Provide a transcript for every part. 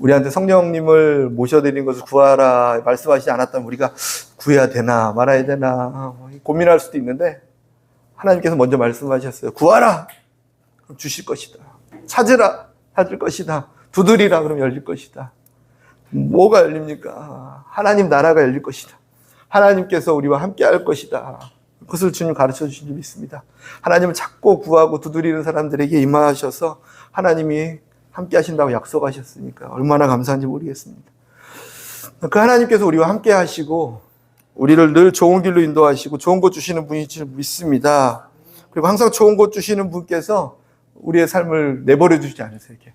우리한테 성령님을 모셔드리는 것을 구하라 말씀하시지 않았다면 우리가 구해야 되나 말아야 되나 고민할 수도 있는데 하나님께서 먼저 말씀하셨어요. 구하라! 그럼 주실 것이다. 찾으라! 찾을 것이다. 두드리라! 그럼 열릴 것이다. 뭐가 열립니까? 하나님 나라가 열릴 것이다. 하나님께서 우리와 함께 할 것이다. 그것을 주님 가르쳐 주신 줄 믿습니다. 하나님을 찾고 구하고 두드리는 사람들에게 임하셔서 하나님이 함께 하신다고 약속하셨으니까 얼마나 감사한지 모르겠습니다. 그 하나님께서 우리와 함께 하시고 우리를 늘 좋은 길로 인도하시고 좋은 것 주시는 분인 줄 믿습니다. 그리고 항상 좋은 것 주시는 분께서 우리의 삶을 내버려 두지 않으세요. 이렇게.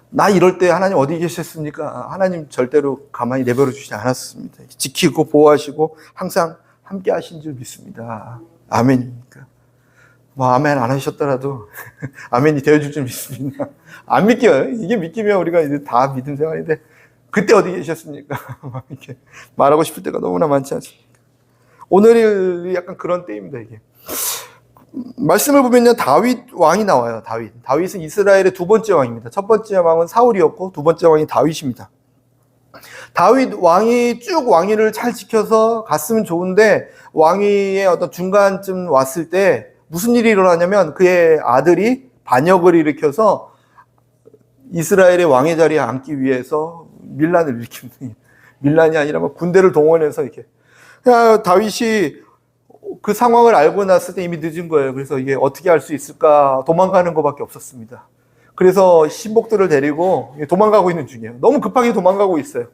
나 이럴 때 하나님 어디 계셨습니까? 하나님 절대로 가만히 내버려 주지 않았습니다. 지키고 보호하시고 항상 함께 하신 줄 믿습니다. 아멘입니까? 뭐 아멘 안 하셨더라도 아멘이 되어줄 줄 믿습니다. 안 믿겨요. 이게 믿기면 우리가 이제 다 믿음 생활인데 그때 어디 계셨습니까? 이렇게 말하고 싶을 때가 너무나 많지 않습니까? 오늘이 약간 그런 때입니다. 이게 말씀을 보면요, 다윗 왕이 나와요. 다윗은 이스라엘의 두 번째 왕입니다. 첫 번째 왕은 사울이었고 두 번째 왕이 다윗입니다. 다윗 왕이 쭉 왕위를 잘 지켜서 갔으면 좋은데 왕위의 어떤 중간쯤 왔을 때 무슨 일이 일어나냐면 그의 아들이 반역을 일으켜서 이스라엘의 왕의 자리에 앉기 위해서 밀란을 일으킵니다. 밀란이 아니라 막 군대를 동원해서 이렇게. 다윗이 그 상황을 알고 났을 때 이미 늦은 거예요. 그래서 이게 어떻게 할 수 있을까 도망가는 것밖에 없었습니다. 그래서 신복들을 데리고 도망가고 있는 중이에요. 너무 급하게 도망가고 있어요.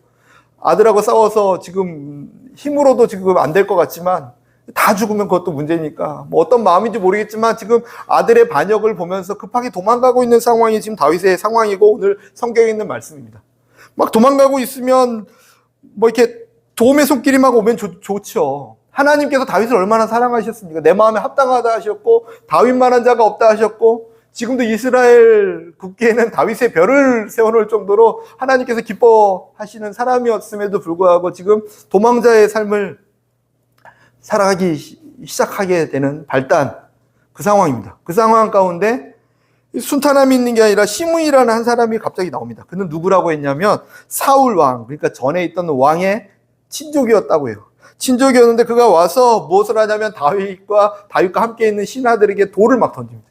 아들하고 싸워서 지금 힘으로도 지금 안 될 것 같지만 다 죽으면 그것도 문제니까 뭐 어떤 마음인지 모르겠지만 지금 아들의 반역을 보면서 급하게 도망가고 있는 상황이 지금 다윗의 상황이고 오늘 성경에 있는 말씀입니다. 막 도망가고 있으면 뭐 이렇게 도움의 손길이 오면 좋죠. 하나님께서 다윗을 얼마나 사랑하셨습니까? 내 마음에 합당하다 하셨고 다윗만한 자가 없다 하셨고 지금도 이스라엘 국기에는 다윗의 별을 세워놓을 정도로 하나님께서 기뻐하시는 사람이었음에도 불구하고 지금 도망자의 삶을 살아가기 시작하게 되는 발단, 그 상황입니다. 그 상황 가운데 순탄함이 있는 게 아니라 시므이라는 한 사람이 갑자기 나옵니다. 그는 누구라고 했냐면 사울 왕, 그러니까 전에 있던 왕의 친족이었다고 해요. 친족이었는데 그가 와서 무엇을 하냐면 다윗과 함께 있는 신하들에게 돌을 막 던집니다.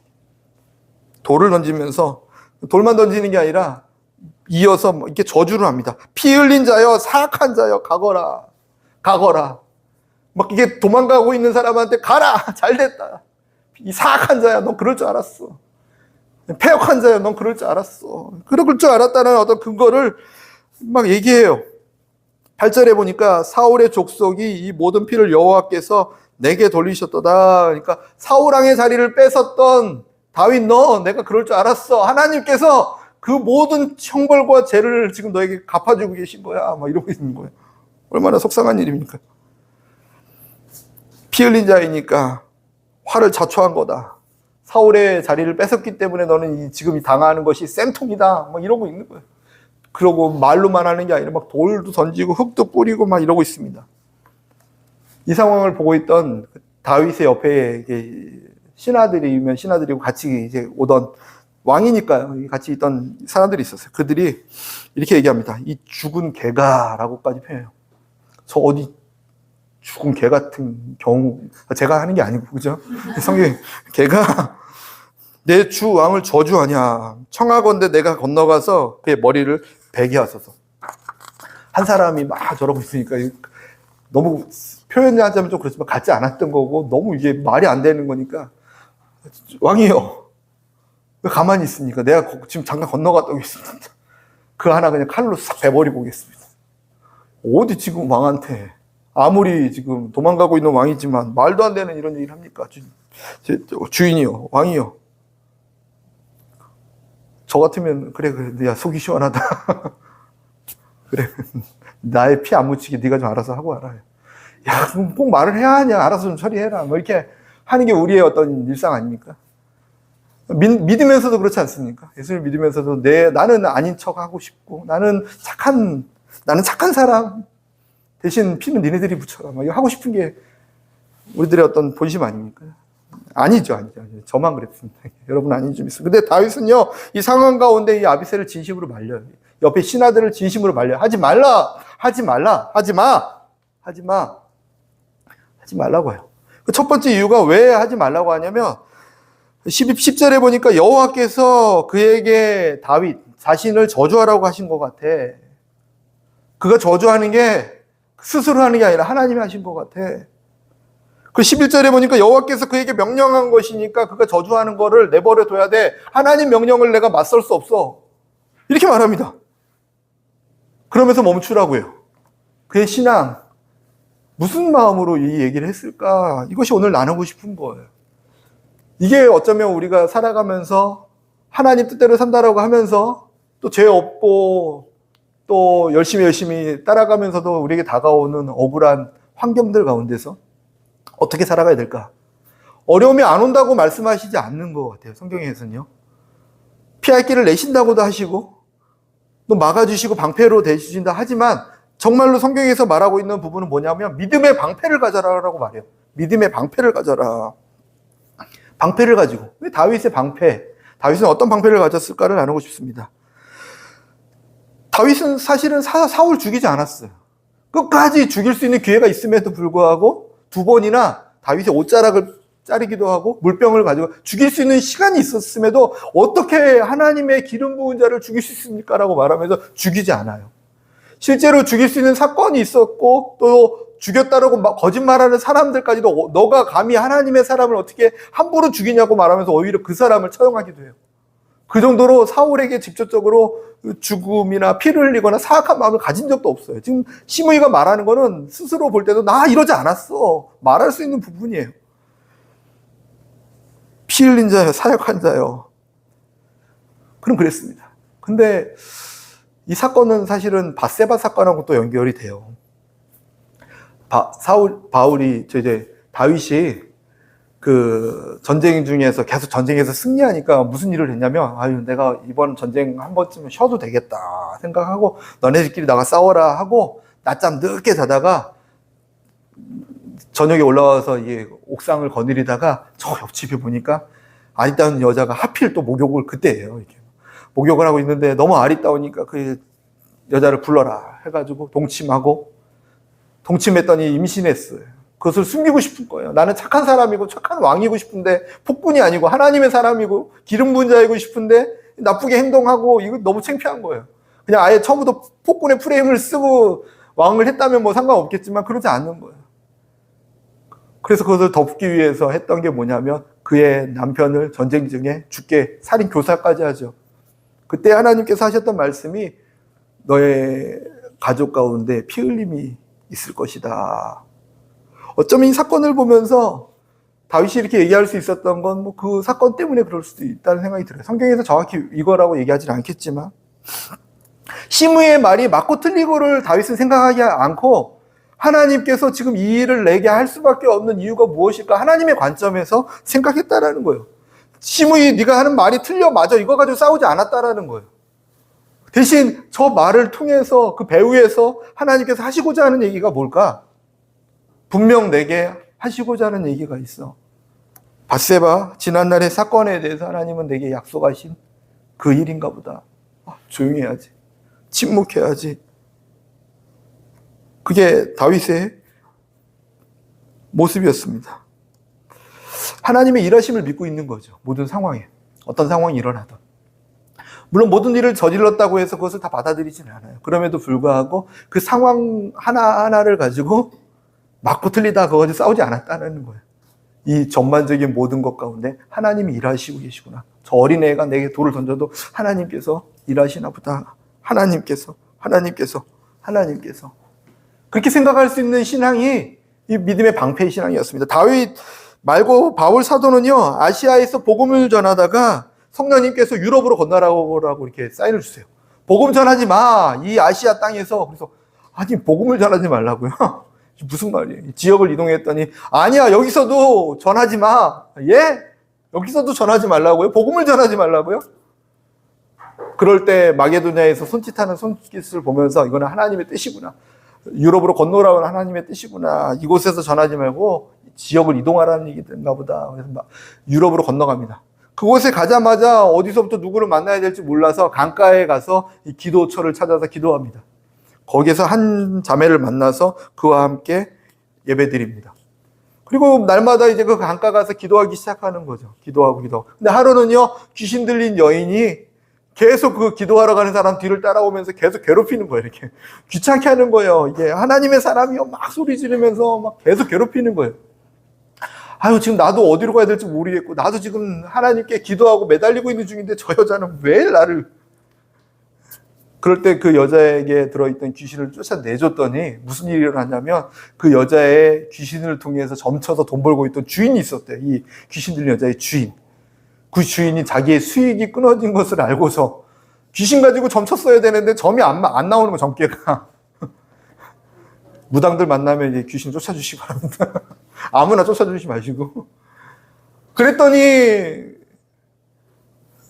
돌을 던지면서 돌만 던지는 게 아니라 이어서 이렇게 저주를 합니다. 피 흘린 자여, 사악한 자여, 가거라. 막 이게 도망가고 있는 사람한테 가라! 잘 됐다. 이 사악한 자야, 넌 그럴 줄 알았어. 패역한 자야, 넌 그럴 줄 알았어. 그럴 줄 알았다는 어떤 근거를 막 얘기해요. 8절에 보니까 사울의 족속이 이 모든 피를 여호와께서 내게 돌리셨도다. 그러니까 사울 왕의 자리를 뺏었던 다윗, 너 내가 그럴 줄 알았어. 하나님께서 그 모든 형벌과 죄를 지금 너에게 갚아주고 계신 거야. 막 이러고 있는 거예요. 얼마나 속상한 일입니까? 피 흘린 자이니까 화를 자초한 거다. 사울의 자리를 뺏었기 때문에 너는 지금 당하는 것이 쌤통이다. 막 이러고 있는 거예요. 그러고 말로만 하는 게 아니라 막 돌도 던지고 흙도 뿌리고 막 이러고 있습니다. 이 상황을 보고 있던 다윗의 옆에 신하들이고 같이 이제 오던 왕이니까요. 같이 있던 사람들이 있었어요. 그들이 이렇게 얘기합니다. 이 죽은 개가라고까지 표현해요. 저 어디 죽은 개 같은 경우, 제가 하는 게 아니고, 그죠? 성경에 개가 내 주 왕을 저주하냐. 청하건대 내가 건너가서 그의 머리를 베게 하소서. 한 사람이 막 저러고 있으니까 너무 표현하자면 좀 그렇지만 같지 않았던 거고 너무 이게 말이 안 되는 거니까 왕이요. 왜 가만히 있습니까? 내가 지금 잠깐 건너갔다 오겠습니다. 그 하나 그냥 칼로 싹 베버리고 오겠습니다. 어디 지금 왕한테 아무리 지금 도망가고 있는 왕이지만 말도 안 되는 이런 얘기를 합니까? 주인이요, 왕이요. 저 같으면 그래 야 속이 시원하다. 그래 나의 피 안 묻히게 네가 좀 알아서 하고 와라. 야 꼭 말을 해야 하냐? 알아서 좀 처리해라. 뭐 이렇게 하는 게 우리의 어떤 일상 아닙니까? 믿으면서도 그렇지 않습니까? 예수를 믿으면서도 나는 아닌 척 하고 싶고 나는 착한 사람 대신 피는 니네들이 묻혀라. 막 이거 하고 싶은 게 우리들의 어떤 본심 아닙니까? 아니죠. 저만 그랬습니다. 여러분 아닌 줄 믿습니다. 근데 다윗은요, 이 상황 가운데 이 아비새를 진심으로 말려요. 옆에 신하들을 진심으로 말려요. 하지 말라! 하지 말라! 하지 마! 하지 마! 하지 말라고 해요. 그 첫 번째 이유가 왜 하지 말라고 하냐면, 10절에 보니까 여호와께서 그에게 다윗 자신을 저주하라고 하신 것 같아. 그가 저주하는 게 스스로 하는 게 아니라 하나님이 하신 것 같아. 그 11절에 보니까 여호와께서 그에게 명령한 것이니까 그가 저주하는 거를 내버려 둬야 돼. 하나님 명령을 내가 맞설 수 없어. 이렇게 말합니다. 그러면서 멈추라고요. 그의 신앙, 무슨 마음으로 이 얘기를 했을까? 이것이 오늘 나누고 싶은 거예요. 이게 어쩌면 우리가 살아가면서 하나님 뜻대로 산다라고 하면서 또 죄 없고 또 열심히 따라가면서도 우리에게 다가오는 억울한 환경들 가운데서 어떻게 살아가야 될까? 어려움이 안 온다고 말씀하시지 않는 것 같아요. 성경에서는요. 피할 길을 내신다고도 하시고 또 막아주시고 방패로 대주신다 하지만 정말로 성경에서 말하고 있는 부분은 뭐냐면 믿음의 방패를 가져라라고 말해요. 믿음의 방패를 가져라. 방패를 가지고. 왜 다윗의 방패? 다윗은 어떤 방패를 가졌을까를 나누고 싶습니다. 다윗은 사실은 사울 죽이지 않았어요. 끝까지 죽일 수 있는 기회가 있음에도 불구하고 두 번이나 다윗의 옷자락을 자르기도 하고 물병을 가지고 죽일 수 있는 시간이 있었음에도 어떻게 하나님의 기름 부은 자를 죽일 수 있습니까? 라고 말하면서 죽이지 않아요. 실제로 죽일 수 있는 사건이 있었고 또 죽였다라고 거짓말하는 사람들까지도 너가 감히 하나님의 사람을 어떻게 함부로 죽이냐고 말하면서 오히려 그 사람을 처형하기도 해요. 그 정도로 사울에게 직접적으로 죽음이나 피를 흘리거나 사악한 마음을 가진 적도 없어요. 지금 시므이가 말하는 거는 스스로 볼 때도 나 이러지 않았어. 말할 수 있는 부분이에요. 피 흘린 자요, 사역한 자요. 그럼 그랬습니다. 근데 이 사건은 사실은 밧세바 사건하고 또 연결이 돼요. 다윗이 그 전쟁 중에서 계속 전쟁에서 승리하니까 무슨 일을 했냐면, 아유, 내가 이번 전쟁 한 번쯤은 쉬어도 되겠다 생각하고 너네들끼리 나가 싸워라 하고 낮잠 늦게 자다가 저녁에 올라와서 이 옥상을 거느리다가 저 옆집에 보니까 아리따운 여자가 하필 또 목욕을 그때 해요. 이렇게. 목욕을 하고 있는데 너무 아리따우니까 그 여자를 불러라 해가지고 동침했더니 임신했어요. 그것을 숨기고 싶은 거예요. 나는 착한 사람이고 착한 왕이고 싶은데 폭군이 아니고 하나님의 사람이고 기름 부은 자이고 싶은데 나쁘게 행동하고 이거 너무 창피한 거예요. 그냥 아예 처음부터 폭군의 프레임을 쓰고 왕을 했다면 뭐 상관없겠지만 그러지 않는 거예요. 그래서 그것을 덮기 위해서 했던 게 뭐냐면 그의 남편을 전쟁 중에 죽게 살인 교사까지 하죠. 그때 하나님께서 하셨던 말씀이 너의 가족 가운데 피 흘림이 있을 것이다. 어쩌면 이 사건을 보면서 다윗이 이렇게 얘기할 수 있었던 건 뭐 그 사건 때문에 그럴 수도 있다는 생각이 들어요. 성경에서 정확히 이거라고 얘기하지는 않겠지만 시므의 말이 맞고 틀리고를 다윗은 생각하지 않고 하나님께서 지금 이 일을 내게 할 수밖에 없는 이유가 무엇일까? 하나님의 관점에서 생각했다라는 거예요. 시므이 네가 하는 말이 틀려 맞아 이거 가지고 싸우지 않았다라는 거예요. 대신 저 말을 통해서 그 배후에서 하나님께서 하시고자 하는 얘기가 뭘까? 분명 내게 하시고자 하는 얘기가 있어. 밧세바 지난날의 사건에 대해서 하나님은 내게 약속하신 그 일인가 보다. 조용히 해야지. 침묵해야지. 그게 다윗의 모습이었습니다. 하나님의 일하심을 믿고 있는 거죠. 모든 상황에. 어떤 상황이 일어나든. 물론 모든 일을 저질렀다고 해서 그것을 다 받아들이지는 않아요. 그럼에도 불구하고 그 상황 하나하나를 가지고 맞고 틀리다 그것을 싸우지 않았다는 거예요. 이 전반적인 모든 것 가운데 하나님이 일하시고 계시구나. 저 어린애가 내게 돌을 던져도 하나님께서 일하시나 보다. 하나님께서 그렇게 생각할 수 있는 신앙이 이 믿음의 방패의 신앙이었습니다. 다윗 말고 바울 사도는요, 아시아에서 복음을 전하다가 성령님께서 유럽으로 건너라고 이렇게 사인을 주세요. 복음 전하지 마. 이 아시아 땅에서. 그래서 아니 복음을 전하지 말라고요? 무슨 말이에요? 지역을 이동했더니 아니야 여기서도 전하지 마. 예? 여기서도 전하지 말라고요? 복음을 전하지 말라고요? 그럴 때 마게도냐에서 손짓하는 손짓을 보면서 이거는 하나님의 뜻이구나. 유럽으로 건너라는 하나님의 뜻이구나. 이곳에서 전하지 말고 지역을 이동하라는 얘기인가 보다. 그래서 막 유럽으로 건너갑니다. 그곳에 가자마자 어디서부터 누구를 만나야 될지 몰라서 강가에 가서 이 기도처를 찾아서 기도합니다. 거기에서 한 자매를 만나서 그와 함께 예배드립니다. 그리고 날마다 이제 그 강가 가서 기도하기 시작하는 거죠. 기도하고. 근데 하루는요, 귀신 들린 여인이 계속 그 기도하러 가는 사람 뒤를 따라오면서 계속 괴롭히는 거예요. 이렇게 귀찮게 하는 거예요. 이게 하나님의 사람이요, 막 소리 지르면서 막 계속 괴롭히는 거예요. 아유, 지금 나도 어디로 가야 될지 모르겠고, 나도 지금 하나님께 기도하고 매달리고 있는 중인데 저 여자는 왜 나를. 그럴 때 그 여자에게 들어있던 귀신을 쫓아내줬더니 무슨 일이 일어났냐면 그 여자의 귀신을 통해서 점쳐서 돈 벌고 있던 주인이 있었대요. 이 귀신 들린 여자의 주인. 그 주인이 자기의 수익이 끊어진 것을 알고서 귀신 가지고 점쳤어야 되는데 점이 안 나오는 거, 점괘가. 무당들 만나면 이제 귀신 쫓아주시기 바랍니다. 아무나 쫓아주지 마시고. 그랬더니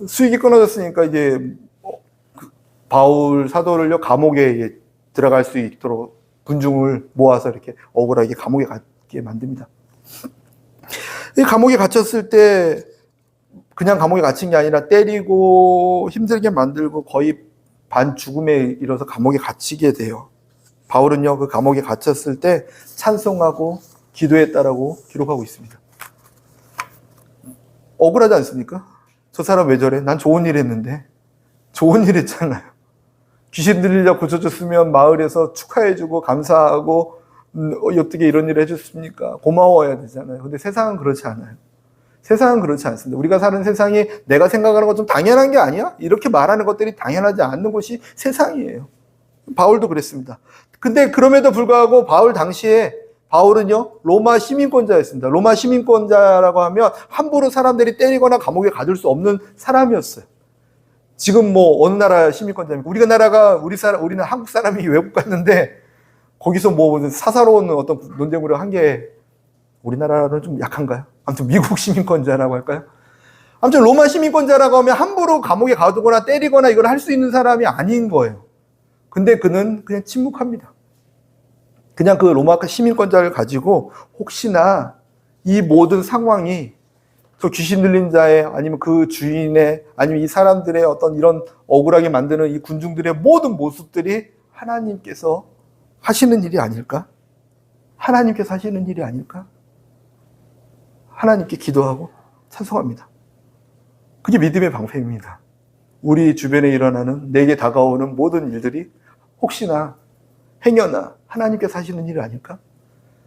수익이 끊어졌으니까 이제 바울 사도를요, 감옥에 들어갈 수 있도록 군중을 모아서 이렇게 억울하게 감옥에 갇게 만듭니다. 이 감옥에 갇혔을 때 그냥 감옥에 갇힌 게 아니라 때리고 힘들게 만들고 거의 반 죽음에 이르러서 감옥에 갇히게 돼요. 바울은요, 그 감옥에 갇혔을 때 찬송하고 기도했다라고 기록하고 있습니다. 억울하지 않습니까? 저 사람 왜 저래? 난 좋은 일 했는데. 좋은 일 했잖아요. 귀신 들리자 고쳐줬으면 마을에서 축하해주고 감사하고 어떻게 이런 일을 해줬습니까? 고마워야 되잖아요. 근데 세상은 그렇지 않아요. 세상은 그렇지 않습니다. 우리가 사는 세상이 내가 생각하는 것 좀 당연한 게 아니야? 이렇게 말하는 것들이 당연하지 않는 것이 세상이에요. 바울도 그랬습니다. 근데 그럼에도 불구하고 바울은요, 로마 시민권자였습니다. 로마 시민권자라고 하면 함부로 사람들이 때리거나 감옥에 가둘 수 없는 사람이었어요. 지금 뭐 어느 나라 시민권자입니까? 우리는 한국 사람이 외국 갔는데 거기서 뭐 사사로운 어떤 논쟁으로 한 게 우리나라는 좀 약한가요? 아무튼 미국 시민권자라고 할까요? 아무튼 로마 시민권자라고 하면 함부로 감옥에 가두거나 때리거나 이걸 할 수 있는 사람이 아닌 거예요. 근데 그는 그냥 침묵합니다. 그냥 그 로마 시민권자를 가지고 혹시나 이 모든 상황이 저 귀신 들린 자의 아니면 그 주인의 아니면 이 사람들의 어떤 이런 억울하게 만드는 이 군중들의 모든 모습들이 하나님께서 하시는 일이 아닐까? 하나님께서 하시는 일이 아닐까? 하나님께 기도하고 찬송합니다. 그게 믿음의 방패입니다. 우리 주변에 일어나는 내게 다가오는 모든 일들이 혹시나 행여나 하나님께서 하시는 일이 아닐까?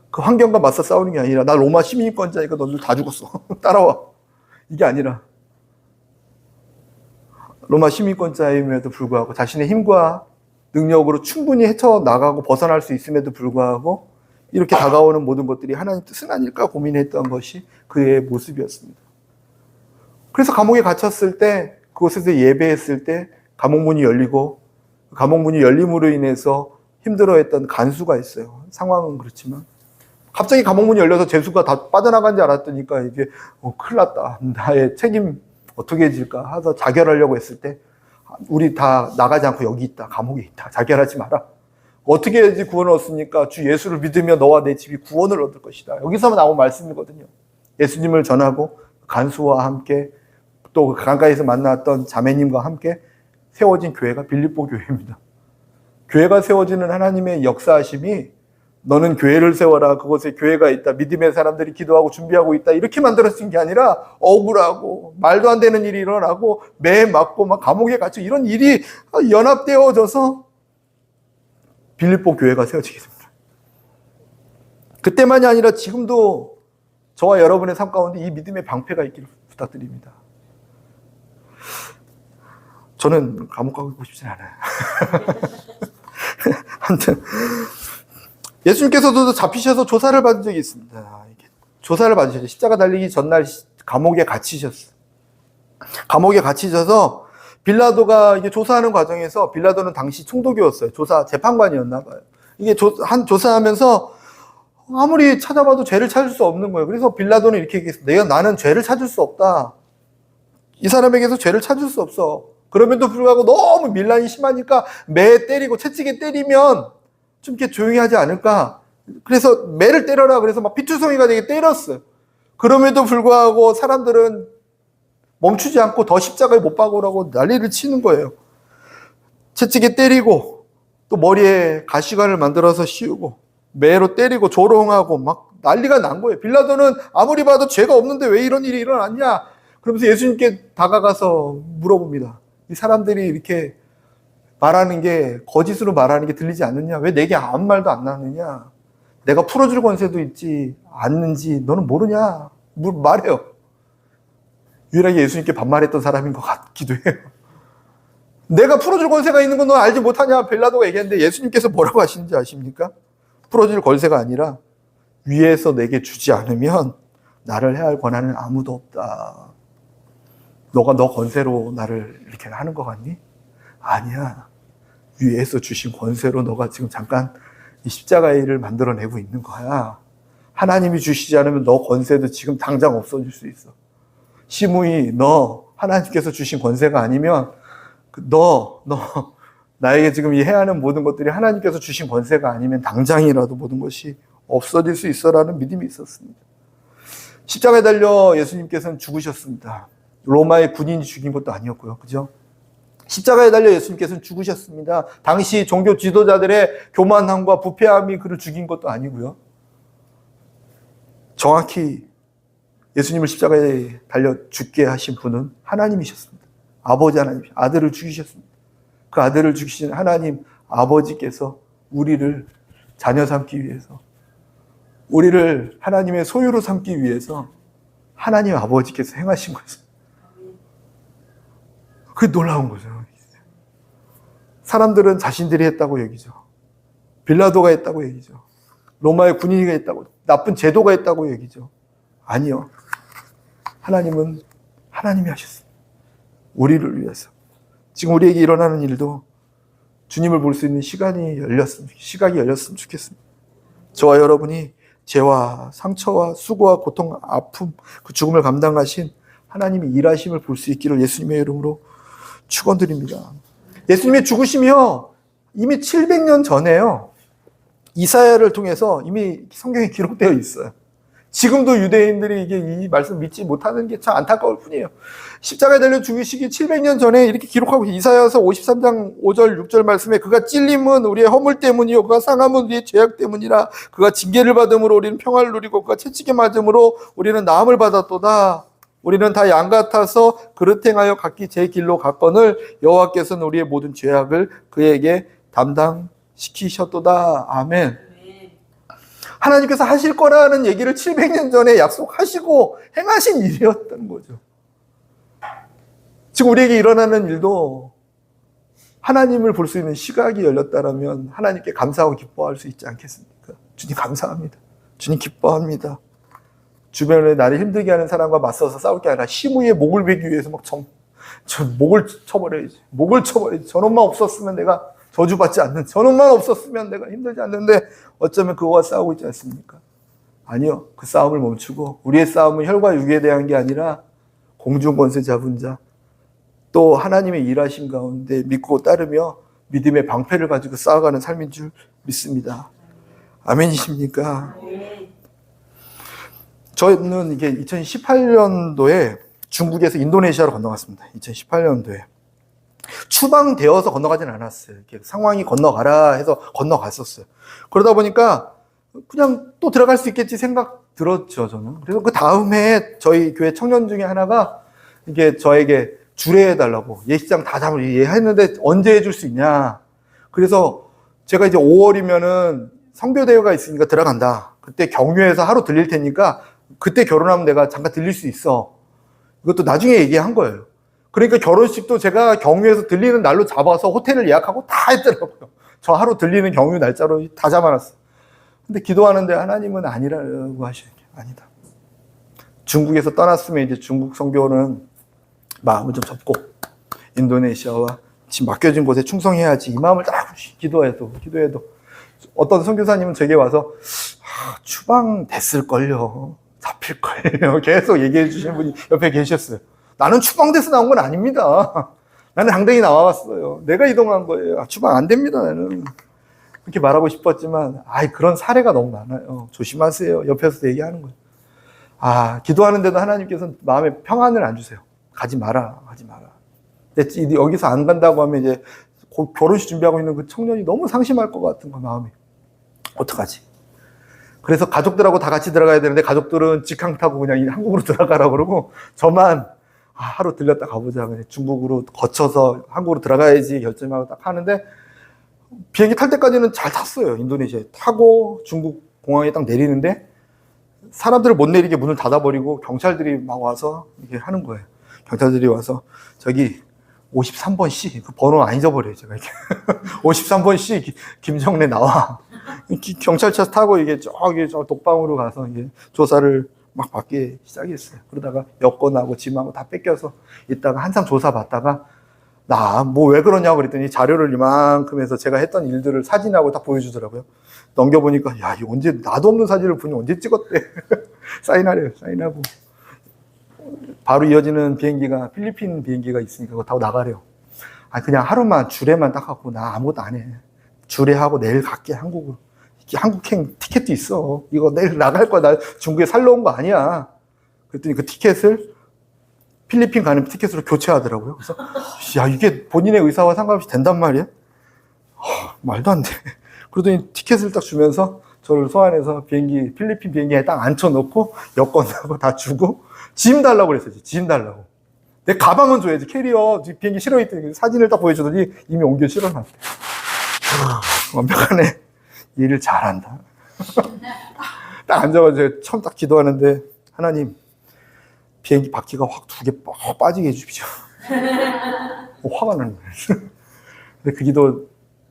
그 환경과 맞서 싸우는 게 아니라 나 로마 시민권자니까 너들 다 죽었어. 따라와. 이게 아니라 로마 시민권자임에도 불구하고 자신의 힘과 능력으로 충분히 헤쳐나가고 벗어날 수 있음에도 불구하고 이렇게 다가오는 모든 것들이 하나님 뜻은 아닐까 고민했던 것이 그의 모습이었습니다. 그래서 감옥에 갇혔을 때 그곳에서 예배했을 때 감옥문이 열리고 감옥문이 열림으로 인해서 힘들어했던 간수가 있어요. 상황은 그렇지만 갑자기 감옥문이 열려서 죄수가 다 빠져나간 줄 알았더니까 이게 큰일 났다. 나의 책임 어떻게 해질까 해서 자결하려고 했을 때 우리 다 나가지 않고 여기 있다. 감옥에 있다. 자결하지 마라. 어떻게 해야지 구원을 얻습니까? 주 예수를 믿으며 너와 내 집이 구원을 얻을 것이다. 여기서 나온 말씀이거든요. 예수님을 전하고 간수와 함께 또 강가에서 만났던 자매님과 함께 세워진 교회가 빌립보 교회입니다. 교회가 세워지는 하나님의 역사하심이 너는 교회를 세워라. 그곳에 교회가 있다. 믿음의 사람들이 기도하고 준비하고 있다. 이렇게 만들어진 게 아니라 억울하고 말도 안 되는 일이 일어나고 매 맞고 막 감옥에 갇혀 이런 일이 연합되어져서 빌립보 교회가 세워지게 됩니다. 그때만이 아니라 지금도 저와 여러분의 삶 가운데 이 믿음의 방패가 있기를 부탁드립니다. 저는 감옥 가고 싶진 않아요. 아무튼 예수님께서도 잡히셔서 조사를 받은 적이 있습니다. 조사를 받으셨죠. 십자가 달리기 전날 감옥에 갇히셨어요. 감옥에 갇히셔서 빌라도가 이게 조사하는 과정에서 빌라도는 당시 총독이었어요. 재판관이었나 봐요. 이게 조사하면서 아무리 찾아봐도 죄를 찾을 수 없는 거예요. 그래서 빌라도는 이렇게 얘기했어요. 나는 죄를 찾을 수 없다. 이 사람에게서 죄를 찾을 수 없어. 그럼에도 불구하고 너무 밀란이 심하니까 매 때리고 채찍에 때리면 좀 이렇게 조용히 하지 않을까? 그래서 매를 때려라. 그래서 막 피투성이가 되게 때렸어요. 그럼에도 불구하고 사람들은 멈추지 않고 더 십자가에 못 박으라고 난리를 치는 거예요. 채찍에 때리고 또 머리에 가시관을 만들어서 씌우고 매로 때리고 조롱하고 막 난리가 난 거예요. 빌라도는 아무리 봐도 죄가 없는데 왜 이런 일이 일어났냐? 그러면서 예수님께 다가가서 물어봅니다. 이 사람들이 이렇게 말하는 게 거짓으로 말하는 게 들리지 않느냐? 왜 내게 아무 말도 안 나느냐? 내가 풀어줄 권세도 있지 않는지 너는 모르냐? 말해요. 유일하게 예수님께 반말했던 사람인 것 같기도 해요. 내가 풀어줄 권세가 있는 건 너 알지 못하냐? 빌라도가 얘기했는데 예수님께서 뭐라고 하시는지 아십니까? 풀어줄 권세가 아니라 위에서 내게 주지 않으면 나를 해야 할 권한은 아무도 없다. 너가 너 권세로 나를 이렇게 하는 것 같니? 아니야. 위에서 주신 권세로 너가 지금 잠깐 이 십자가의 일을 만들어내고 있는 거야. 하나님이 주시지 않으면 너 권세도 지금 당장 없어질 수 있어. 시므이 너 하나님께서 주신 권세가 아니면 너 나에게 지금 이 해야 하는 모든 것들이 하나님께서 주신 권세가 아니면 당장이라도 모든 것이 없어질 수 있어라는 믿음이 있었습니다. 십자가에 달려 예수님께서는 죽으셨습니다. 로마의 군인이 죽인 것도 아니었고요. 그죠? 십자가에 달려 예수님께서는 죽으셨습니다. 당시 종교 지도자들의 교만함과 부패함이 그를 죽인 것도 아니고요. 정확히 예수님을 십자가에 달려 죽게 하신 분은 하나님이셨습니다. 아버지 하나님, 아들을 죽이셨습니다. 그 아들을 죽이신 하나님 아버지께서 우리를 자녀 삼기 위해서, 우리를 하나님의 소유로 삼기 위해서 하나님 아버지께서 행하신 거죠. 그게 놀라운 거죠. 사람들은 자신들이 했다고 얘기죠. 빌라도가 했다고 얘기죠. 로마의 군인이 했다고, 나쁜 제도가 했다고 얘기죠. 아니요. 하나님은 하나님이 하셨습니다. 우리를 위해서. 지금 우리에게 일어나는 일도 주님을 볼 수 있는 시각이 열렸으면 좋겠습니다. 저와 여러분이 죄와 상처와 수고와 고통, 아픔, 그 죽음을 감당하신 하나님의 일하심을 볼 수 있기를 예수님의 이름으로 축원드립니다. 예수님의 죽으심이요, 이미 700년 전에요, 이사야를 통해서 이미 성경에 기록되어 있어요. 지금도 유대인들이 이 말씀 믿지 못하는 게 참 안타까울 뿐이에요. 십자가에 달려 죽으시기 700년 전에 이렇게 기록하고, 이사야서 53장 5절 6절 말씀에 그가 찔림은 우리의 허물 때문이요 그가 상함은 우리의 죄악 때문이라. 그가 징계를 받음으로 우리는 평화를 누리고 그가 채찍에 맞음으로 우리는 나음을 받았도다. 우리는 다 양 같아서 그릇 행하여 각기 제 길로 갔거늘 여호와께서는 우리의 모든 죄악을 그에게 담당시키셨도다. 아멘. 하나님께서 하실 거라는 얘기를 700년 전에 약속하시고 행하신 일이었던 거죠. 지금 우리에게 일어나는 일도 하나님을 볼 수 있는 시각이 열렸다면 하나님께 감사하고 기뻐할 수 있지 않겠습니까? 주님 감사합니다. 주님 기뻐합니다. 주변에 나를 힘들게 하는 사람과 맞서서 싸울 게 아니라 시므이의 목을 베기 위해서 막 목을 쳐버려야지. 목을 쳐버려야지. 저놈만 없었으면 내가 저주받지 않는, 저놈만 없었으면 내가 힘들지 않는데 어쩌면 그거와 싸우고 있지 않습니까? 아니요. 그 싸움을 멈추고 우리의 싸움은 혈과 육에 대한 게 아니라 공중 권세 잡은 자, 또 하나님의 일하심 가운데 믿고 따르며 믿음의 방패를 가지고 싸워가는 삶인 줄 믿습니다. 아멘이십니까? 저는 이게 2018년도에 중국에서 인도네시아로 건너갔습니다. 2018년도에. 추방되어서 건너가진 않았어요. 이렇게 상황이 건너가라 해서 건너갔었어요. 그러다 보니까 그냥 또 들어갈 수 있겠지 생각 들었죠, 저는. 그래서 그 다음 해에 저희 교회 청년 중에 하나가 이게 저에게 주례해달라고, 예식장 다 했는데 언제 해줄 수 있냐. 그래서 제가 이제 5월이면은 성교대회가 있으니까 들어간다. 그때 경유해서 하루 들릴 테니까 그때 결혼하면 내가 잠깐 들릴 수 있어. 이것도 나중에 얘기한 거예요. 그러니까 결혼식도 제가 경유해서 들리는 날로 잡아서 호텔을 예약하고 다 했더라고요. 저 하루 들리는 경유 날짜로 다 잡아놨어요. 근데 기도하는데 하나님은 아니라고 하시는 게 아니다. 중국에서 떠났으면 이제 중국 선교는 마음을 좀 접고 인도네시아와 지금 맡겨진 곳에 충성해야지, 이 마음을 딱 기도해도 어떤 선교사님은 제게 와서 추방 됐을걸요, 잡힐걸요 계속 얘기해 주시는 분이 옆에 계셨어요. 나는 추방돼서 나온 건 아닙니다. 나는 당당히 나와봤어요. 내가 이동한 거예요. 추방 안 됩니다, 나는. 그렇게 말하고 싶었지만, 그런 사례가 너무 많아요. 조심하세요. 옆에서 얘기하는 거예요. 기도하는데도 하나님께서는 마음에 평안을 안 주세요. 가지 마라. 근데 여기서 안 간다고 하면 이제 곧 결혼식 준비하고 있는 그 청년이 너무 상심할 것 같은 거야, 마음이. 어떡하지? 그래서 가족들하고 다 같이 들어가야 되는데 가족들은 직항 타고 그냥 한국으로 들어가라고 그러고 저만 하루 들렸다 가보자. 그냥 중국으로 거쳐서 한국으로 들어가야지 결정하고 딱 하는데 비행기 탈 때까지는 잘 탔어요. 인도네시아에 타고 중국 공항에 딱 내리는데 사람들을 못 내리게 문을 닫아버리고 경찰들이 막 와서 이렇게 하는 거예요. 경찰들이 와서 저기 53번 C 그 번호 안 잊어버려요. 제가 이렇게 53번 C 김정래 나와. 경찰차 타고 이게 저기 저 독방으로 가서 이게 조사를 막 받기 시작했어요. 그러다가 여권하고 짐하고 다 뺏겨서 있다가 한참 조사 받다가 나 뭐 왜 그러냐고 그랬더니 자료를 이만큼 해서 제가 했던 일들을 사진하고 다 보여주더라고요. 넘겨보니까 야 이거 언제 나도 없는 사진을 본인이 언제 찍었대. 사인하래요. 사인하고 바로 이어지는 비행기가 필리핀 비행기가 있으니까 그거 타고 나가래요. 그냥 하루만 주례만 딱 하고 나 아무것도 안 해. 주례하고 내일 갈게 한국으로. 한국행 티켓도 있어. 이거 내일 나갈 거야. 나 중국에 살러 온 거 아니야. 그랬더니 그 티켓을 필리핀 가는 티켓으로 교체하더라고요. 그래서 야 이게 본인의 의사와 상관없이 된단 말이야? 말도 안 돼. 그러더니 티켓을 딱 주면서 저를 소환해서 필리핀 비행기에 딱 앉혀놓고 여권하고 다 주고 짐 달라고 그랬어요. 짐 달라고. 내 가방은 줘야지. 캐리어 비행기 실어 있더니 사진을 딱 보여주더니 이미 옮겨 실어놨대. 완벽하네. 일을 잘한다. 딱 앉아가지고 처음 딱 기도하는데 하나님 비행기 바퀴가 확 2개 빠지게 해주십시오. 화가 나는 거예요. 근데 그 기도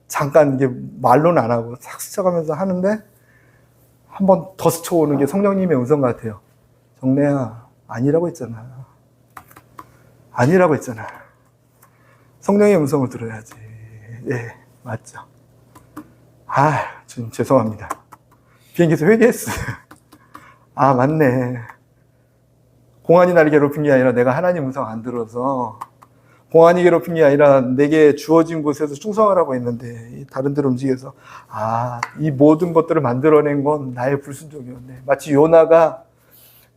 잠깐 이게 말로는 안 하고 싹 스쳐가면서 하는데 한 번 더 스쳐오는 게 성령님의 음성 같아요. 정래야 아니라고 했잖아. 아니라고 했잖아. 성령의 음성을 들어야지. 예, 맞죠. 주님 죄송합니다. 비행기에서 회개했어요. 맞네. 공안이 나를 괴롭힌 게 아니라 내가 하나님 음성 안 들어서 공안이 괴롭힌 게 아니라 내게 주어진 곳에서 충성하라고 했는데 다른 데로 움직여서 이 모든 것들을 만들어낸 건 나의 불순종이었네. 마치 요나가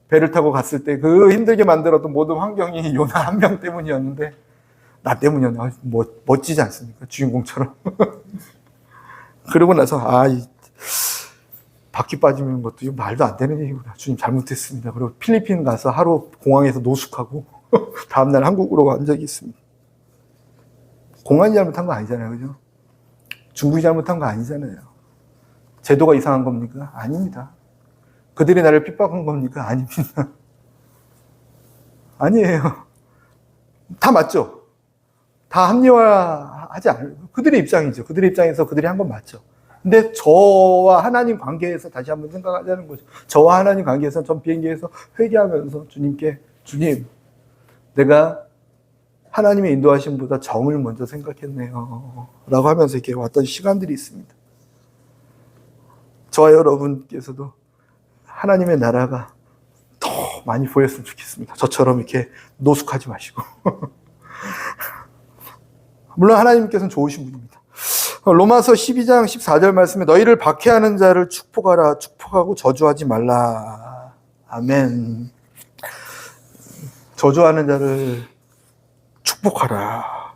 배를 타고 갔을 때 그 힘들게 만들었던 모든 환경이 요나 한 명 때문이었는데 나 때문이었네. 멋지지 않습니까? 주인공처럼. 그러고 나서 이 바퀴 빠지는 것도 말도 안 되는 얘기구나. 주님 잘못했습니다. 그리고 필리핀 가서 하루 공항에서 노숙하고 다음날 한국으로 간 적이 있습니다. 공안이 잘못한 거 아니잖아요. 그죠? 중국이 잘못한 거 아니잖아요. 제도가 이상한 겁니까? 아닙니다. 그들이 나를 핍박한 겁니까? 아닙니다. 아니에요. 다 맞죠? 다 합리화하지 않아요. 그들의 입장이죠. 그들의 입장에서 그들이 한 건 맞죠. 근데 저와 하나님 관계에서 다시 한번 생각하자는 거죠. 저와 하나님 관계에서 전 비행기에서 회개하면서 주님께 주님 내가 하나님의 인도하심보다 정을 먼저 생각했네요 라고 하면서 이렇게 왔던 시간들이 있습니다. 저와 여러분께서도 하나님의 나라가 더 많이 보였으면 좋겠습니다. 저처럼 이렇게 노숙하지 마시고 물론 하나님께서는 좋으신 분입니다. 로마서 12장 14절 말씀에 너희를 박해하는 자를 축복하라. 축복하고 저주하지 말라. 아멘. 저주하는 자를 축복하라.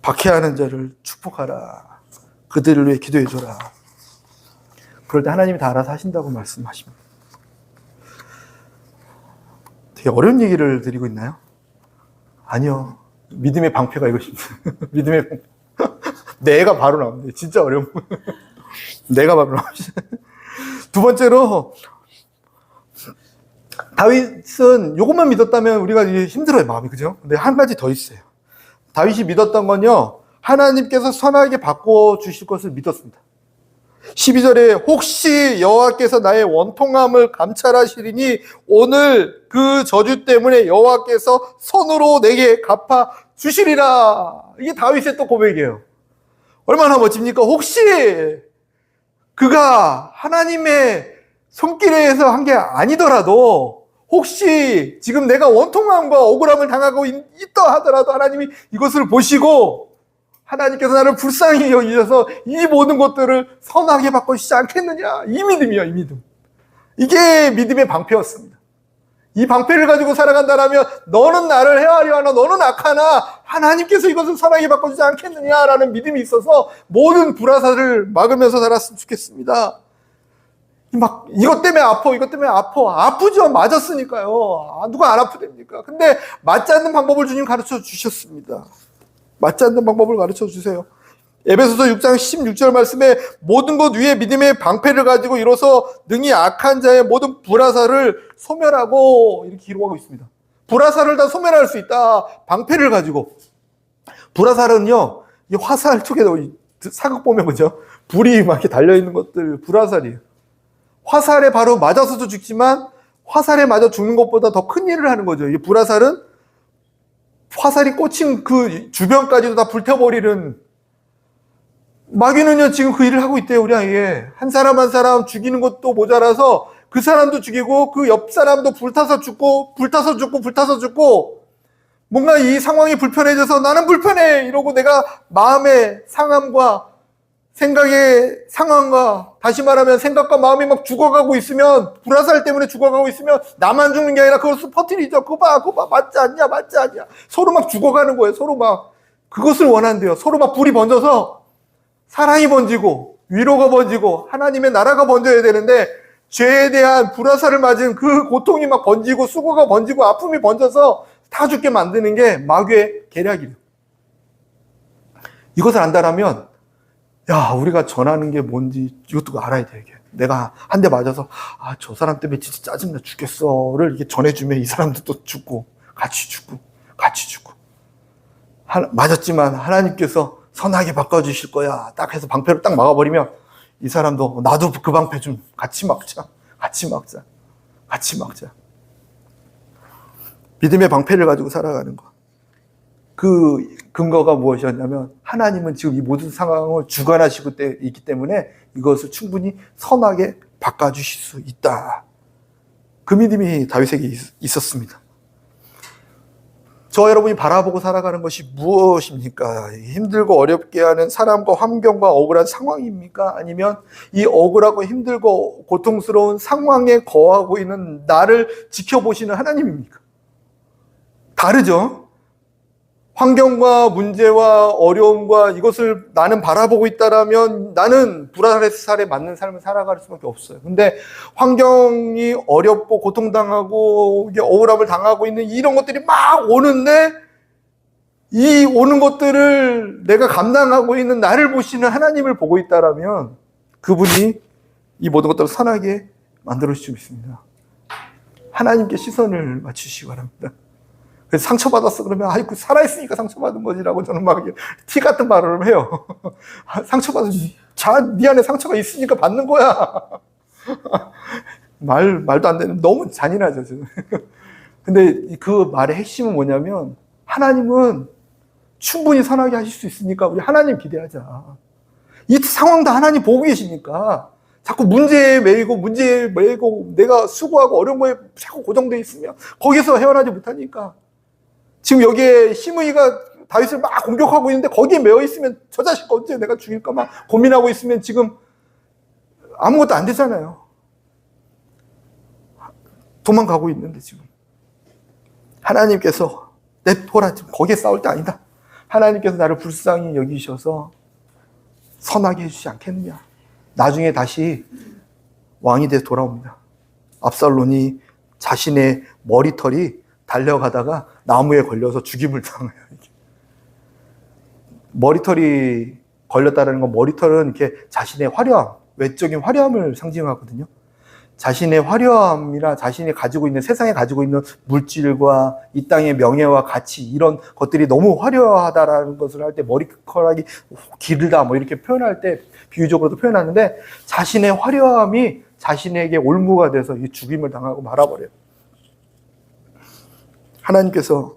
박해하는 자를 축복하라. 그들을 위해 기도해줘라. 그럴 때 하나님이 다 알아서 하신다고 말씀하십니다. 되게 어려운 얘기를 드리고 있나요? 아니요. 믿음의 방패가 이것입니다. 믿음의 방패. 내가 바로 나옵니다. 진짜 어려운 거예요. 내가 바로 나옵니다. 두 번째로 다윗은 이것만 믿었다면 우리가 힘들어요. 마음이. 그죠? 근데 한 가지 더 있어요. 다윗이 믿었던 건요. 하나님께서 선하게 바꿔주실 것을 믿었습니다. 12절에 혹시 여호와께서 나의 원통함을 감찰하시리니 오늘 그 저주 때문에 여호와께서 손으로 내게 갚아 주시리라. 이게 다윗의 또 고백이에요. 얼마나 멋집니까? 혹시 그가 하나님의 손길에서 한 게 아니더라도 혹시 지금 내가 원통함과 억울함을 당하고 있다 하더라도 하나님이 이것을 보시고 하나님께서 나를 불쌍히 여기셔서 이 모든 것들을 선하게 바꿔주시지 않겠느냐. 이 믿음이야, 이 믿음. 이게 믿음의 방패였습니다. 이 방패를 가지고 살아간다면 너는 나를 헤아려 하나 너는 악하나 하나님께서 이것을 선하게 바꿔주지 않겠느냐라는 믿음이 있어서 모든 불화살을 막으면서 살았으면 좋겠습니다. 막 이것 때문에 아파, 이것 때문에 아파. 아프죠. 맞았으니까요. 누가 안 아프답니까? 근데 맞지 않는 방법을 주님 가르쳐 주셨습니다. 맞지 않는 방법을 가르쳐 주세요. 에베소서 6장 16절 말씀에 모든 것 위에 믿음의 방패를 가지고 이뤄서 능히 악한 자의 모든 불화살을 소멸하고 이렇게 기록하고 있습니다. 불화살을 다 소멸할 수 있다. 방패를 가지고. 불화살은요, 이 화살 쪽에 사극 보면 그죠? 불이 막 이렇게 달려있는 것들 불화살이에요. 화살에 바로 맞아서도 죽지만 화살에 맞아 죽는 것보다 더 큰 일을 하는 거죠. 이 불화살은 화살이 꽂힌 그 주변까지도 다 불태워버리는 마귀는요 지금 그 일을 하고 있대요. 우리에게 한 사람 한 사람 죽이는 것도 모자라서 그 사람도 죽이고 그 옆 사람도 불타서 죽고 불타서 죽고 불타서 죽고 뭔가 이 상황이 불편해져서 나는 불편해 이러고 내가 마음의 상함과 생각의 상황과 다시 말하면 생각과 마음이 막 죽어가고 있으면 불화살 때문에 죽어가고 있으면 나만 죽는 게 아니라 그것을 퍼뜨리죠. 그거 봐 맞지 않냐 서로 막 죽어가는 거예요. 서로 막 그것을 원한대요. 서로 막 불이 번져서 사랑이 번지고 위로가 번지고 하나님의 나라가 번져야 되는데 죄에 대한 불화살을 맞은 그 고통이 막 번지고 수고가 번지고 아픔이 번져서 다 죽게 만드는 게 마귀의 계략이에요. 이것을 안다라면 야 우리가 전하는 게 뭔지 이것도 알아야 돼. 이게 내가 한 대 맞아서 저 사람 때문에 진짜 짜증나 죽겠어를 이렇게 전해주면 이 사람도 또 죽고 같이 죽고 맞았지만 하나님께서 선하게 바꿔주실 거야 딱 해서 방패로 딱 막아버리면 이 사람도 나도 그 방패 좀 같이 막자 믿음의 방패를 가지고 살아가는 거. 그 근거가 무엇이었냐면 하나님은 지금 이 모든 상황을 주관하시고 있기 때문에 이것을 충분히 선하게 바꿔주실 수 있다. 그 믿음이 다윗에게 있었습니다. 저 여러분이 바라보고 살아가는 것이 무엇입니까? 힘들고 어렵게 하는 사람과 환경과 억울한 상황입니까? 아니면 이 억울하고 힘들고 고통스러운 상황에 거하고 있는 나를 지켜보시는 하나님입니까? 다르죠? 환경과 문제와 어려움과 이것을 나는 바라보고 있다라면 나는 불화살에 맞는 삶을 살아갈 수밖에 없어요. 근데 환경이 어렵고 고통당하고 억울함을 당하고 있는 이런 것들이 막 오는데 이 오는 것들을 내가 감당하고 있는 나를 보시는 하나님을 보고 있다라면 그분이 이 모든 것들을 선하게 만들어 주시고 있습니다. 하나님께 시선을 맞추시기 바랍니다. 그래서 상처받았어 그러면 아이고 살아있으니까 상처받은 거지라고 저는 막 티 같은 말을 해요. 상처받았지. 네 안에 상처가 있으니까 받는 거야. 말도 안 되는 너무 잔인하죠. 근데 그 말의 핵심은 뭐냐면 하나님은 충분히 선하게 하실 수 있으니까 우리 하나님 기대하자. 이 상황도 하나님 보고 계시니까 자꾸 문제에 매이고 내가 수고하고 어려운 거에 자꾸 고정돼 있으면 거기서 헤어나지 못하니까 지금 여기에 시므이가 다윗을 막 공격하고 있는데 거기에 매여 있으면 저 자식 언제 내가 죽일까 막 고민하고 있으면 지금 아무것도 안 되잖아요. 도망가고 있는데 지금 하나님께서 내보라 지금 거기에 싸울 때 아니다. 하나님께서 나를 불쌍히 여기셔서 선하게 해주지 않겠느냐. 나중에 다시 왕이 돼서 돌아옵니다. 압살롬이 자신의 머리털이 달려가다가 나무에 걸려서 죽임을 당해요. 머리털이 걸렸다는 건 머리털은 이렇게 자신의 화려함, 외적인 화려함을 상징하거든요. 자신의 화려함이나 자신이 가지고 있는 세상에 가지고 있는 물질과 이 땅의 명예와 가치 이런 것들이 너무 화려하다라는 것을 할 때 머리카락이 길다 뭐 이렇게 표현할 때 비유적으로도 표현하는데 자신의 화려함이 자신에게 올무가 돼서 이 죽임을 당하고 말아버려요. 하나님께서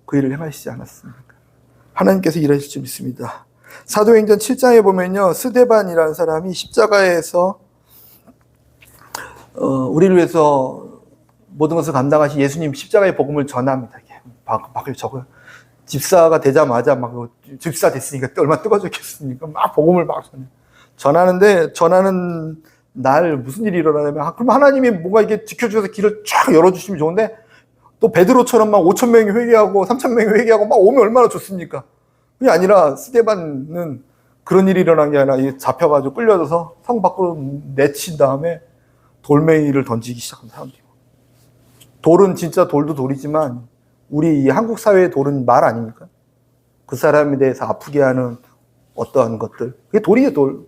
그 일을 행하시지 않았습니까? 하나님께서 일하실 줄 믿습니다. 사도행전 7장에 보면요, 스데반이라는 사람이 십자가에서 우리를 위해서 모든 것을 감당하신 예수님 십자가의 복음을 전합니다. 막 적어요. 집사가 되자마자 막 집사 됐으니까 얼마나 뜨거워졌겠습니까? 막 복음을 막 전하는 날 무슨 일이 일어나냐면, 그럼 하나님이 뭔가 이게 지켜주셔서 길을 쫙 열어주시면 좋은데, 또 베드로처럼 막 5천 명이 회개하고 3천 명이 회개하고 막 오면 얼마나 좋습니까? 그게 아니라 스데반은 그런 일이 일어난 게 아니라 잡혀가지고 끌려져서 성 밖으로 내친 다음에 돌멩이를 던지기 시작한 사람들이고, 돌은 진짜 돌도 돌이지만 우리 이 한국 사회의 돌은 말 아닙니까? 그 사람에 대해서 아프게 하는 어떠한 것들, 그게 돌이에요. 돌.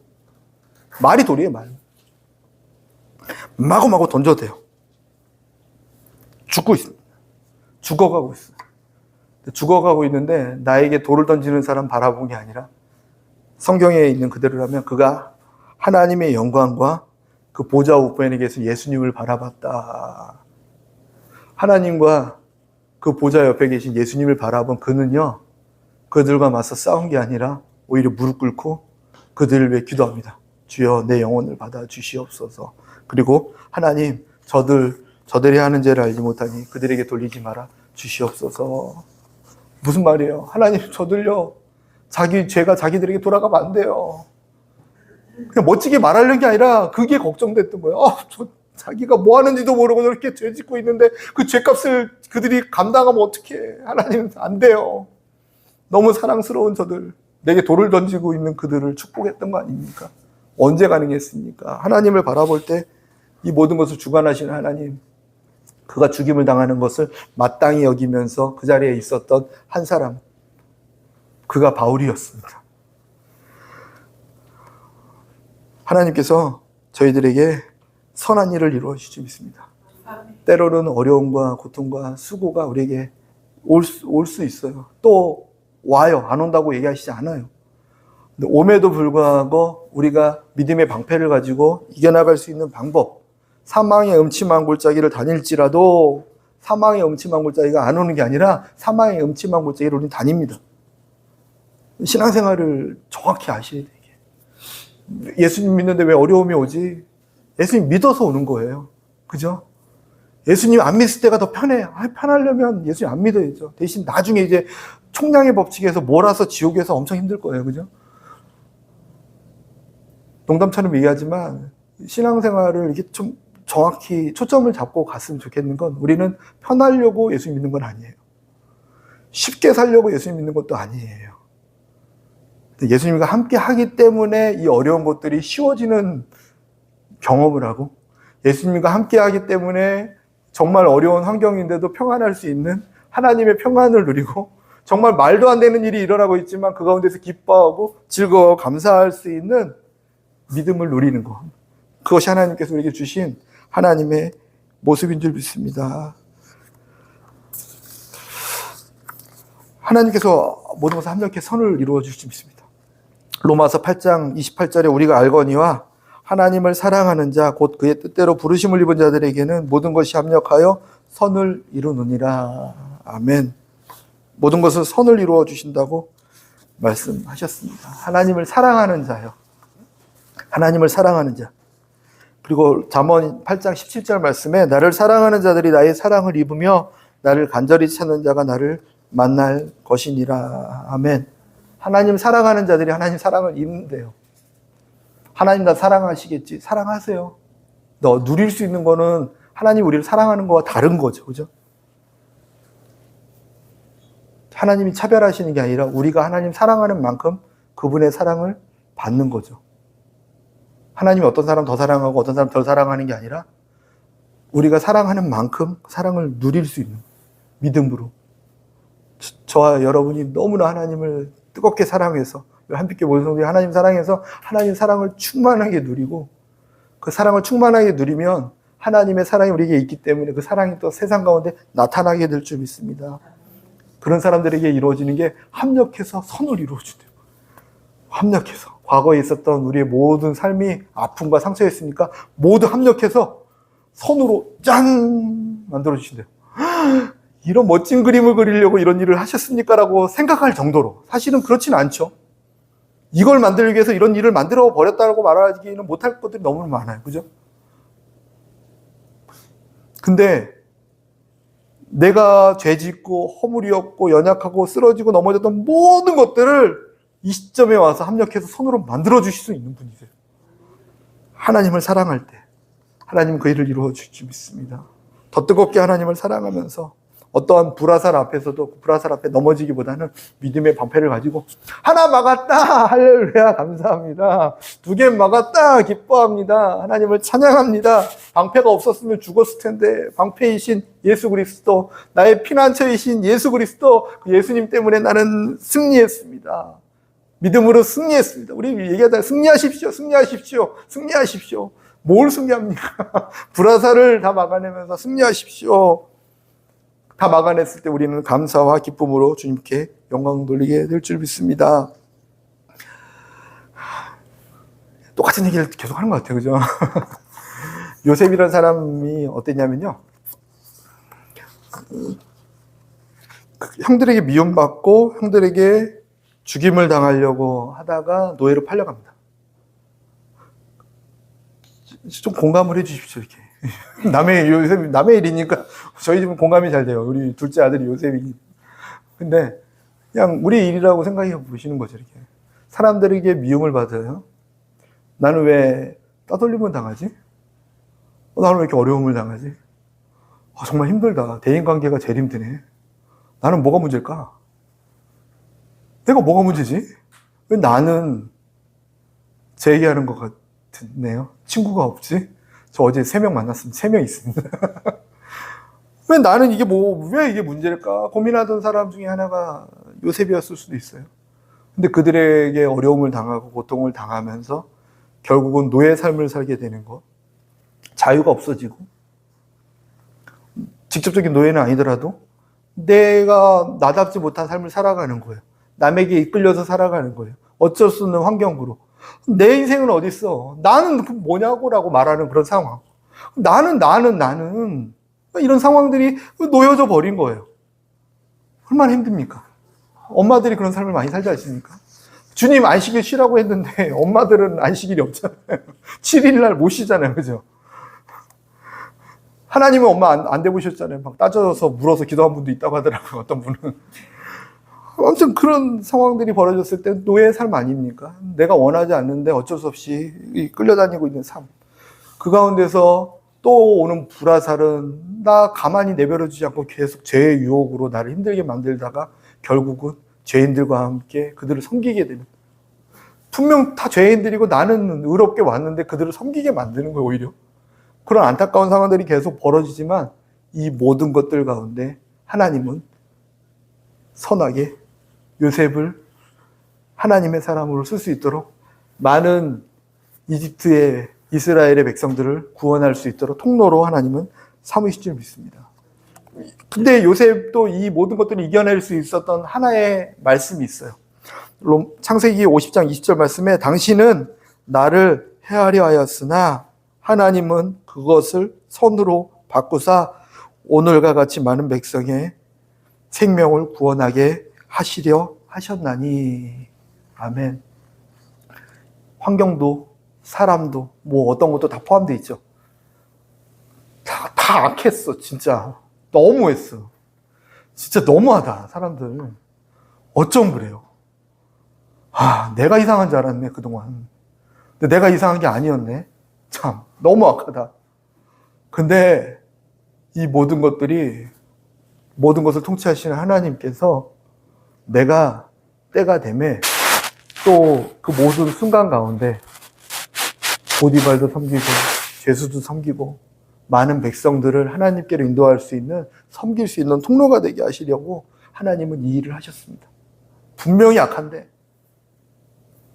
말이 돌이에요. 말. 마구마구 던져도 돼요. 죽고 있습니다. 죽어가고 있어요. 죽어가고 있는데 나에게 돌을 던지는 사람 바라본 게 아니라 성경에 있는 그대로라면 그가 하나님의 영광과 그 보좌 우편에 계신 예수님을 바라봤다. 하나님과 그 보좌 옆에 계신 예수님을 바라본 그는요, 그들과 맞서 싸운 게 아니라 오히려 무릎 꿇고 그들을 위해 기도합니다. 주여 내 영혼을 받아 주시옵소서. 그리고 하나님, 저들이 하는 죄를 알지 못하니 그들에게 돌리지 마라 주시옵소서. 무슨 말이에요? 하나님, 저들요, 자기 죄가 자기들에게 돌아가면 안 돼요. 그냥 멋지게 말하려는 게 아니라 그게 걱정됐던 거예요. 자기가 뭐 하는지도 모르고 저렇게 죄 짓고 있는데 그 죄값을 그들이 감당하면 어떡해. 하나님, 안 돼요. 너무 사랑스러운 저들, 내게 돌을 던지고 있는 그들을 축복했던 거 아닙니까? 언제 가능했습니까? 하나님을 바라볼 때 이 모든 것을 주관하시는 하나님, 그가 죽임을 당하는 것을 마땅히 여기면서 그 자리에 있었던 한 사람, 그가 바울이었습니다. 하나님께서 저희들에게 선한 일을 이루어 주실 줄 믿습니다. 때로는 어려움과 고통과 수고가 우리에게 올 수 있어요. 또 와요. 안 온다고 얘기하시지 않아요. 근데 옴에도 불구하고 우리가 믿음의 방패를 가지고 이겨나갈 수 있는 방법, 사망의 음침한 골짜기를 다닐지라도 사망의 음침한 골짜기가 안 오는 게 아니라 사망의 음침한 골짜기를 우리는 다닙니다. 신앙생활을 정확히 아셔야 돼요. 예수님 믿는데 왜 어려움이 오지? 예수님 믿어서 오는 거예요. 그죠? 예수님 안 믿을 때가 더 편해. 편하려면 예수님 안 믿어야죠. 대신 나중에 이제 총량의 법칙에서 몰아서 지옥에서 엄청 힘들 거예요. 그죠? 농담처럼 얘기하지만 신앙생활을 이렇게 좀 정확히 초점을 잡고 갔으면 좋겠는 건, 우리는 편하려고 예수님 믿는 건 아니에요. 쉽게 살려고 예수님 믿는 것도 아니에요. 예수님과 함께 하기 때문에 이 어려운 것들이 쉬워지는 경험을 하고, 예수님과 함께 하기 때문에 정말 어려운 환경인데도 평안할 수 있는 하나님의 평안을 누리고, 정말 말도 안 되는 일이 일어나고 있지만 그 가운데서 기뻐하고 즐거워 감사할 수 있는 믿음을 누리는 것, 그것이 하나님께서 우리에게 주신 하나님의 모습인 줄 믿습니다. 하나님께서 모든 것을 합력해 선을 이루어 주실 줄 믿습니다. 로마서 8장 28절에 우리가 알거니와 하나님을 사랑하는 자 곧 그의 뜻대로 부르심을 입은 자들에게는 모든 것이 합력하여 선을 이루느니라. 아멘. 모든 것을 선을 이루어 주신다고 말씀하셨습니다. 하나님을 사랑하는 자요. 하나님을 사랑하는 자. 그리고 잠언 8장 17절 말씀에 나를 사랑하는 자들이 나의 사랑을 입으며 나를 간절히 찾는 자가 나를 만날 것이니라. 아멘. 하나님 사랑하는 자들이 하나님 사랑을 입는데요. 하나님 나 사랑하시겠지. 사랑하세요. 너 누릴 수 있는 거는 하나님 우리를 사랑하는 거와 다른 거죠. 그죠? 하나님이 차별하시는 게 아니라 우리가 하나님 사랑하는 만큼 그분의 사랑을 받는 거죠. 하나님이 어떤 사람 더 사랑하고 어떤 사람 덜 사랑하는 게 아니라 우리가 사랑하는 만큼 사랑을 누릴 수 있는 믿음으로, 저와 여러분이 너무나 하나님을 뜨겁게 사랑해서, 한빛교 모든 성도들이 하나님 사랑해서 하나님 사랑을 충만하게 누리고, 그 사랑을 충만하게 누리면 하나님의 사랑이 우리에게 있기 때문에 그 사랑이 또 세상 가운데 나타나게 될 줄 믿습니다. 그런 사람들에게 이루어지는 게 합력해서 선을 이루어준대요. 합력해서. 과거에 있었던 우리의 모든 삶이 아픔과 상처였으니까 모두 합력해서 선으로 짠! 만들어주신대요. 이런 멋진 그림을 그리려고 이런 일을 하셨습니까? 라고 생각할 정도로. 사실은 그렇진 않죠. 이걸 만들기 위해서 이런 일을 만들어 버렸다고 말하기는 못할 것들이 너무 많아요. 그죠? 근데 내가 죄짓고 허물이 없고 연약하고 쓰러지고 넘어졌던 모든 것들을 이 시점에 와서 합력해서 손으로 만들어주실 수 있는 분이세요. 하나님을 사랑할 때 하나님은 그 일을 이루어 주실 줄 믿습니다. 더 뜨겁게 하나님을 사랑하면서 어떠한 불화살 앞에서도 그 불화살 앞에 넘어지기보다는 믿음의 방패를 가지고 하나 막았다 할렐루야 감사합니다. 2개 막았다 기뻐합니다. 하나님을 찬양합니다. 방패가 없었으면 죽었을 텐데 방패이신 예수 그리스도, 나의 피난처이신 예수 그리스도, 그 예수님 때문에 나는 승리했습니다. 믿음으로 승리했습니다. 우리 얘기하다 승리하십시오, 승리하십시오, 승리하십시오. 뭘 승리합니까? 불화살을 다 막아내면서 승리하십시오. 다 막아냈을 때 우리는 감사와 기쁨으로 주님께 영광 돌리게 될 줄 믿습니다. 똑같은 얘기를 계속 하는 것 같아요. 그죠? 요셉이라는 사람이 어땠냐면요. 형들에게 미움받고 형들에게 죽임을 당하려고 하다가 노예로 팔려갑니다. 좀 공감을 해 주십시오, 이렇게. 남의 일이니까 저희 집은 공감이 잘 돼요. 우리 둘째 아들이 요셉이. 근데 그냥 우리 일이라고 생각해 보시는 거죠, 이렇게. 사람들에게 미움을 받아요. 나는 왜 따돌림을 당하지? 나는 왜 이렇게 어려움을 당하지? 정말 힘들다. 대인관계가 제일 힘드네. 나는 뭐가 문제일까? 내가 뭐가 문제지? 왜 나는 제 얘기하는 것 같네요. 친구가 없지? 저 어제 3명 만났습니다. 3명 있습니다. 왜 나는 왜 이게 문제일까? 고민하던 사람 중에 하나가 요셉이었을 수도 있어요. 근데 그들에게 어려움을 당하고 고통을 당하면서 결국은 노예 삶을 살게 되는 것. 자유가 없어지고, 직접적인 노예는 아니더라도 내가 나답지 못한 삶을 살아가는 거예요. 남에게 이끌려서 살아가는 거예요. 어쩔 수 없는 환경으로. 내 인생은 어디 있어? 나는 뭐냐고 라고 말하는 그런 상황. 나는 이런 상황들이 놓여져 버린 거예요. 얼마나 힘듭니까? 엄마들이 그런 삶을 많이 살지 않습니까? 주님 안식일 쉬라고 했는데 엄마들은 안식일이 없잖아요. 7일날 못 쉬잖아요. 그죠? 하나님은 엄마 안 돼보셨잖아요. 막 따져서 물어서 기도한 분도 있다고 하더라고요. 어떤 분은. 아무튼 그런 상황들이 벌어졌을 때 노예의 삶 아닙니까? 내가 원하지 않는데 어쩔 수 없이 끌려다니고 있는 삶. 그 가운데서 또 오는 불화살은 나 가만히 내버려두지 않고 계속 죄의 유혹으로 나를 힘들게 만들다가 결국은 죄인들과 함께 그들을 섬기게 되는. 분명 다 죄인들이고 나는 의롭게 왔는데 그들을 섬기게 만드는 거예요, 오히려. 그런 안타까운 상황들이 계속 벌어지지만 이 모든 것들 가운데 하나님은 선하게 요셉을 하나님의 사람으로 쓸 수 있도록 많은 이집트의 이스라엘의 백성들을 구원할 수 있도록 통로로 하나님은 삼으실 줄 믿습니다. 근데 요셉도 이 모든 것들을 이겨낼 수 있었던 하나의 말씀이 있어요. 창세기 50장 20절 말씀에 당신은 나를 해하려 하였으나 하나님은 그것을 선으로 바꾸사 오늘과 같이 많은 백성의 생명을 구원하게 하시려 하셨나니. 아멘. 환경도 사람도 뭐 어떤 것도 다 포함되어 있죠. 다 악했어. 진짜 너무했어. 진짜 너무하다. 사람들 어쩜 그래요. 내가 이상한 줄 알았네 그동안. 근데 내가 이상한 게 아니었네. 참 너무 악하다. 근데 이 모든 것들이 모든 것을 통치하시는 하나님께서 내가 때가 되면 또 그 모든 순간 가운데 보디발도 섬기고 죄수도 섬기고 많은 백성들을 하나님께로 인도할 수 있는, 섬길 수 있는 통로가 되게 하시려고 하나님은 이 일을 하셨습니다. 분명히 악한데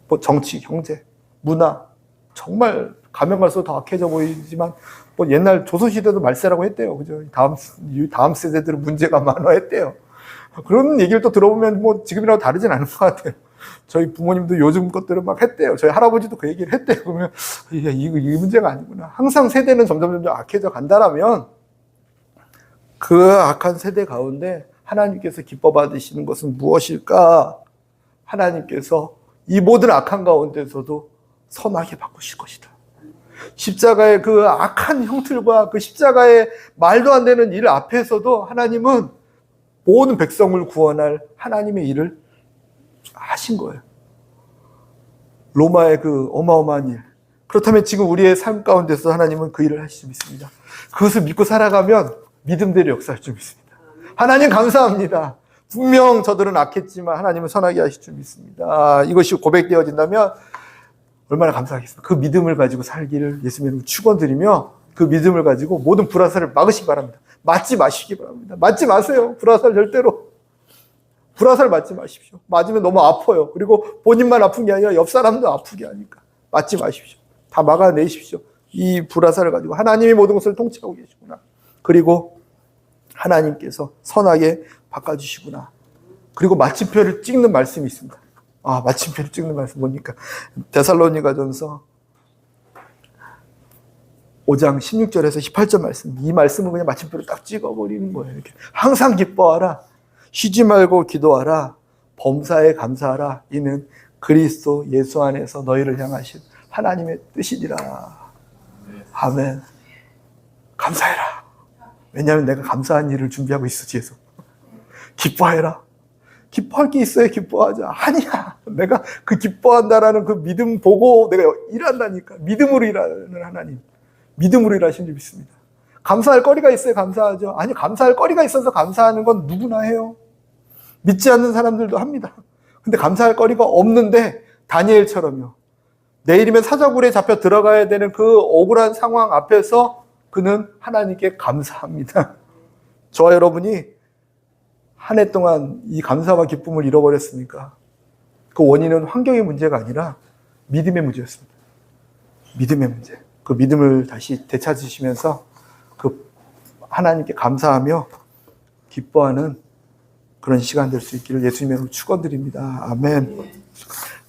뭐 정치, 경제, 문화 정말 가면 갈수록 더 악해져 보이지만 뭐 옛날 조선시대도 말세라고 했대요. 그죠? 다음 세대들은 문제가 많아 했대요. 그런 얘기를 또 들어보면 뭐 지금이라고 다르진 않은 것 같아요. 저희 부모님도 요즘 것들은 막 했대요. 저희 할아버지도 그 얘기를 했대요. 그러면 이 문제가 아니구나. 항상 세대는 점점 악해져 간다라면 그 악한 세대 가운데 하나님께서 기뻐 받으시는 것은 무엇일까? 하나님께서 이 모든 악한 가운데서도 선하게 바꾸실 것이다. 십자가의 그 악한 형틀과 그 십자가의 말도 안 되는 일 앞에서도 하나님은 모든 백성을 구원할 하나님의 일을 하신 거예요. 로마의 그 어마어마한 일. 그렇다면 지금 우리의 삶 가운데서 하나님은 그 일을 하실 줄 믿습니다. 그것을 믿고 살아가면 믿음대로 역사할 줄 믿습니다. 하나님 감사합니다. 분명 저들은 악했지만 하나님은 선하게 하실 줄 믿습니다. 이것이 고백되어진다면 얼마나 감사하겠습니까? 그 믿음을 가지고 살기를 예수님으로 축원드리며 그 믿음을 가지고 모든 불화살을 막으시기 바랍니다. 맞지 마시기 바랍니다. 맞지 마세요. 불화살 절대로. 불화살 맞지 마십시오. 맞으면 너무 아파요. 그리고 본인만 아픈 게 아니라 옆 사람도 아프게 하니까 맞지 마십시오. 다 막아내십시오. 이 불화살을 가지고 하나님이 모든 것을 통치하고 계시구나. 그리고 하나님께서 선하게 바꿔주시구나. 그리고 마침표를 찍는 말씀이 있습니다. 아, 마침표를 찍는 말씀 뭡니까? 데살로니가전서 5장 16절에서 18절 말씀. 이 말씀은 그냥 마침표를 딱 찍어버리는 거예요. 이렇게. 항상 기뻐하라. 쉬지 말고 기도하라. 범사에 감사하라. 이는 그리스도 예수 안에서 너희를 향하신 하나님의 뜻이니라. 아멘. 감사해라. 왜냐하면 내가 감사한 일을 준비하고 있어, 뒤에서. 기뻐해라. 기뻐할 게 있어야 기뻐하자. 아니야. 내가 그 기뻐한다라는 그 믿음 보고 내가 일한다니까. 믿음으로 일하는 하나님. 믿음으로 일하시는 줄 믿습니다. 감사할 거리가 있어야 감사하죠. 아니, 감사할 거리가 있어서 감사하는 건 누구나 해요. 믿지 않는 사람들도 합니다. 근데 감사할 거리가 없는데 다니엘처럼요. 내일이면 사자굴에 잡혀 들어가야 되는 그 억울한 상황 앞에서 그는 하나님께 감사합니다. 저와 여러분이 한 해 동안 이 감사와 기쁨을 잃어버렸으니까 그 원인은 환경의 문제가 아니라 믿음의 문제였습니다. 믿음의 문제. 그 믿음을 다시 되찾으시면서 그 하나님께 감사하며 기뻐하는 그런 시간 될 수 있기를 예수님의 이름으로 축원드립니다. 아멘.